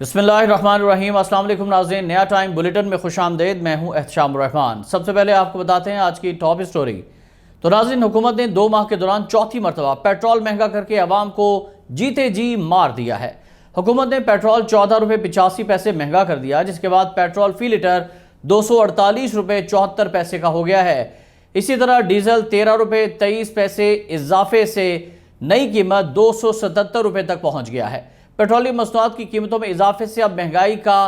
बिस्मिल्लाहिर्रहमानिर्रहीम। अस्सलाम वालेकुम नाज़रीन, नया टाइम बुलेटिन में खुश आमदेद। मैं हूं एहतशाम रहमान। सबसे पहले आपको बताते हैं आज की टॉप स्टोरी। तो नाज़रीन, हुकूमत ने 2 माह के दौरान चौथी मरतबा पेट्रोल महंगा करके अवाम को जीते जी मार दिया है। हुकूमत ने पेट्रोल 14 रुपये 85 पैसे महंगा कर दिया, जिसके बाद पेट्रोल फी लीटर 248 रुपये 74 पैसे का हो गया है। इसी तरह डीजल 13 रुपये 23 पैसे इजाफे से नई कीमत 277 रुपये तक पहुंच गया है। पेट्रोलियम मसनूआत की कीमतों में इजाफे से अब महंगाई का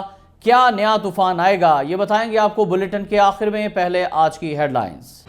क्या नया तूफान आएगा, ये बताएंगे आपको बुलेटिन के आखिर में। पहले आज की हेडलाइंस।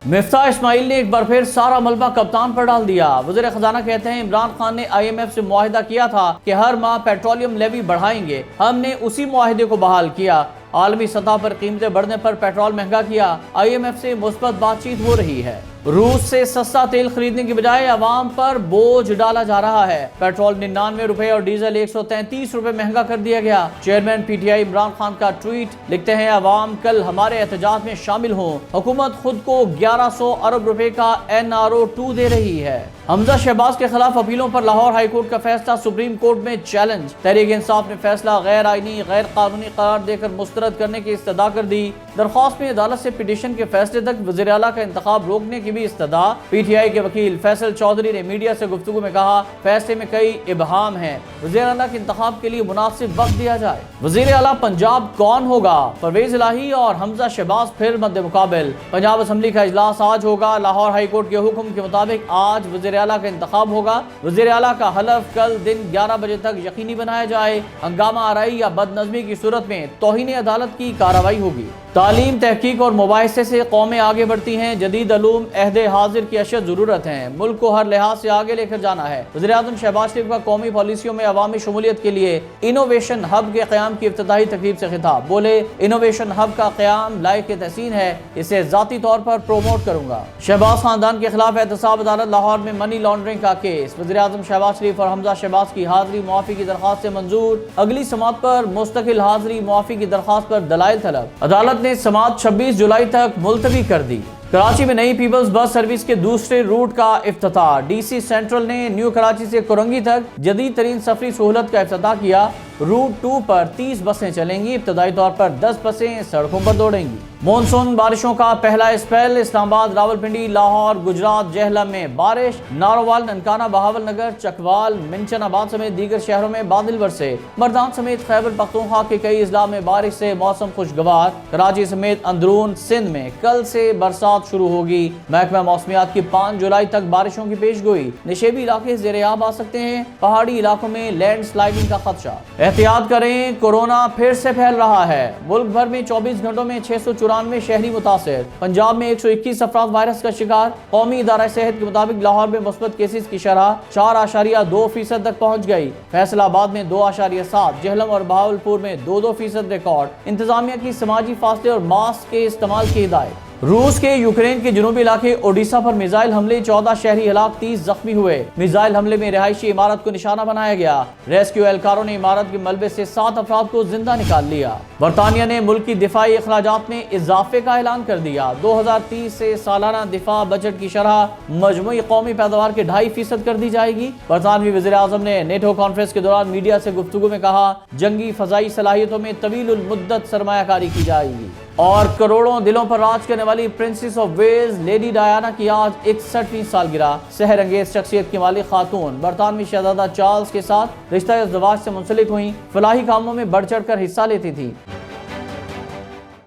मिफ्ताह इस्माइल ने एक बार फिर सारा मलबा कप्तान पर डाल दिया। वज़ीर खजाना कहते हैं, इमरान खान ने IMF से मुआहिदा किया था कि हर माह पेट्रोलियम लेवी बढ़ाएंगे, हमने उसी मुआहिदे को बहाल किया। आलमी सतह पर कीमतें बढ़ने पर पेट्रोल महंगा किया, IMF से मुस्बत बातचीत हो रही है। रूस से सस्ता तेल खरीदने की बजाय अवाम पर बोझ डाला जा रहा है। पेट्रोल 99 रुपए और डीजल 133 रुपए महंगा कर दिया गया। चेयरमैन PTI इमरान खान का ट्वीट, लिखते हैं, अवाम कल हमारे एहतजाज में शामिल हों, हुकूमत खुद को 1100 अरब रुपए का NRO2 दे रही है। हमजा शहबाज के खिलाफ अपीलों पर लाहौर हाई कोर्ट का फैसला सुप्रीम कोर्ट में चैलेंज। तहरीक इंसाफ ने फैसला गैर आईनी गैर कानूनी करार देकर मुस्तरद करने की इस्तदा कर दी। दरख्वास्त में अदालत से पिटीशन के फैसले तक वज़ीर आला का इंतखाब रोकने की भी इस्तदा। PTI के वकील फैसल चौधरी ने मीडिया से गुफ्तगू में कहा, फैसले में कई इबहाम हैं, वज़ीर आला के इंतखाब के लिए मुनासिब वक्त दिया जाए। वज़ीर आला पंजाब कौन होगा? परवेज इलाही और हमजा शहबाज फिर मद्दे मुकाबिल। पंजाब असम्बली का इजलास आज होगा। लाहौर हाई कोर्ट के हुक्म के मुताबिक आज वज़ीर आला का इंतखाब होगा। वज़ीर आला का हलफ कल दिन 11 बजे तक यकीनी बनाया जाए। हंगामा आराई या बदनज़मी की सूरत में तौहीन अदालत की कार्रवाई होगी। तालीम, तहकीक और मुबाहिसे से कौमें आगे बढ़ती हैं। जदीद अलूम अहद हाजिर की अशद ज़रूरत है। मुल्क को हर लिहाज से आगे लेकर जाना है। वज़ीर आज़म शहबाज शरीफ का कौमी पॉलिसियों में अवामी शमूलियत के लिए इनोवेशन हब के क़याम की इफ्तिताही तकरीब से खिताब। बोले, इनोवेशन हब का क़याम लायक तहसीन है, इसे ज़ाती तौर पर प्रोमोट करूँगा। शहबाज खानदान के खिलाफ एहतसाब अदालत लाहौर में मनी लॉन्ड्रिंग का केस। वज़ीर आज़म शहबाज शरीफ और हमजा शहबाज की हाज़री मुआफ़ी की दरख्वास्त से मंजूर। अगली समात पर मुस्तकिल हाज़री मुआफ़ी की दरख्वास्त पर दलाइल तलब। अदालत ने समात 26 जुलाई तक मुलतवी कर दी। कराची में नई पीपल्स बस सर्विस के दूसरे रूट का इफ्तिताह। DC सेंट्रल ने न्यू कराची से कुरंगी तक जदीद तरीन सफरी सहूलत का इफ्तिताह किया। रूट 2 पर 30 बसें चलेंगी। इब्तदाई तौर पर 10 बसें सड़कों पर दौड़ेंगी। मानसून बारिशों का पहला स्पेल। इस्लामाबाद, रावलपिंडी, लाहौर, गुजरात, जहलम में बारिश। नारोवाल, ननकाना, बहावलनगर, चकवाल, मिंचनाबाद समेत दीगर शहरों में बादल बरसे। मर्दान समेत खैबर पख्तूनख्वा के कई अजला में बारिश से मौसम खुशगवार। कराची समेत अंदरून सिंध में कल से बरसात शुरू होगी। महकमा मौसमियात की 5 जुलाई तक बारिशों की पेशगोई। निशेबी इलाके ज़ेरे-आब आ सकते हैं। पहाड़ी इलाकों में लैंड स्लाइडिंग का खदशा। एहतियात करें, कोरोना फिर से फैल रहा है। मुल्क भर में 24 घंटों में 694 शहरी मुतासिर। पंजाब में 121 अफराद वायरस का शिकार। कौमी इदारा सेहत के मुताबिक लाहौर में मुस्बत केसेस की शरह 4.2% तक पहुँच गई। फैसलाबाद में 2.7, जहलम और बहावलपुर में 2% रिकॉर्ड। इंतजामिया की समाजी फासले और मास्क के इस्तेमाल की हिदायत। रूस के यूक्रेन के जनूबी इलाके ओडिशा पर मिसाइल हमले, 14 शहरी हलाक, 30 जख्मी हुए। मिसाइल हमले में रिहायशी इमारत को निशाना बनाया गया। रेस्क्यू एहलकारों ने इमारत के मलबे से 7 अफराद को जिंदा निकाल लिया। बरतानिया ने मुल्क की दिफाई अखराजात में इजाफे का ऐलान कर दिया। 2030 से सालाना दिफा बजट की शरह मजमूई कौमी पैदावार के 2.5% कर दी जाएगी। बरतानवी वज़ीर आज़म ने नेटो कॉन्फ्रेंस के दौरान मीडिया से गुफ्तगू में कहा, जंगी फजाई सलाहियतों में तवील मुद्दत सरमायाकारी की जाएगी। और करोड़ों दिलों पर राज करने वाली princess of Wales lady Diana की आज 61वीं सालगिरह। सहर अंगेज शख्सियत की मालिक खातून बरतानवी शहजादा चार्ल्स के साथ रिश्ता इज़्दिवाज से मुंसलिक हुई। फलाही कामों में बढ़ चढ़ कर हिस्सा लेती थी।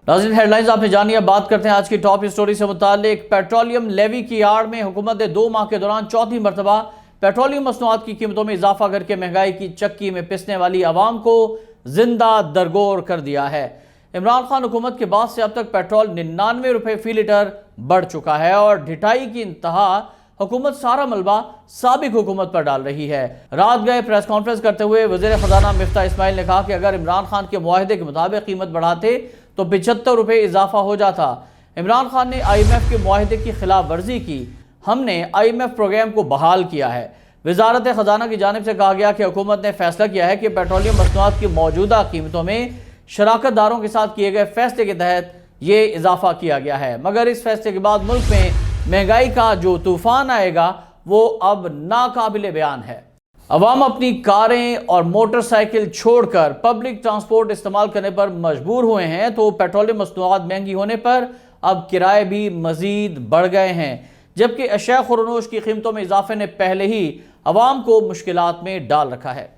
नाज़रीन, हेडलाइंस आपने जानी। अब बात करते हैं आज की टॉप स्टोरी से मुताल्लिक। पेट्रोलियम लेवी की आड़ में हुकूमत ने 2 माह के दौरान चौथी मरतबा पेट्रोलियम मसनूआत की कीमतों में इजाफा करके महंगाई की चक्की में पिसने वाली आवाम को जिंदा दरगोर कर दिया है। इमरान खान हुकूमत के बाद से अब तक पेट्रोल 99 रुपये फी लीटर बढ़ चुका है और ढिठाई की इंतहा हुकूमत सारा मलबा साबिक हुकूमत पर डाल रही है। रात गए प्रेस कॉन्फ्रेंस करते हुए वज़ीर खजाना मिफ्ताह इस्माइल ने कहा कि अगर इमरान खान के मुआहिदे के मुताबिक कीमत बढ़ाते तो 75 रुपये इजाफा हो जाता। इमरान खान ने IMF के मुआहिदे की खिलाफ वर्जी की। हमने IMF प्रोग्राम को बहाल किया है। वजारत खजाना की जानिब से कहा गया कि हुकूमत ने फैसला किया है कि पेट्रोलियम मसनूआत की मौजूदा कीमतों में शराकत दारों के साथ किए गए फैसले के तहत ये इजाफा किया गया है, मगर इस फैसले के बाद मुल्क में महंगाई का जो तूफान आएगा वो अब नाकाबिले बयान है। عوام اپنی کاریں اور موٹر سائیکل چھوڑ کر پبلک ٹرانسپورٹ استعمال کرنے پر مجبور ہوئے ہیں تو پیٹرولیم مصنوعات مہنگی ہونے پر اب کرائے بھی مزید بڑھ گئے ہیں، جبکہ اشیاء خورنوش کی قیمتوں میں اضافے نے پہلے ہی عوام کو مشکلات میں ڈال رکھا ہے۔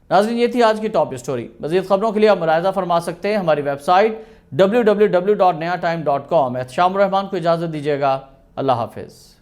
ناظرین، یہ تھی آج کی ٹاپ اسٹوری۔ مزید خبروں کے لیے آپ ملاحظہ فرما سکتے ہیں ہماری ویب سائٹ www.nayatime.com۔ احتشام الرحمان کو اجازت دیجیے گا۔ اللہ حافظ۔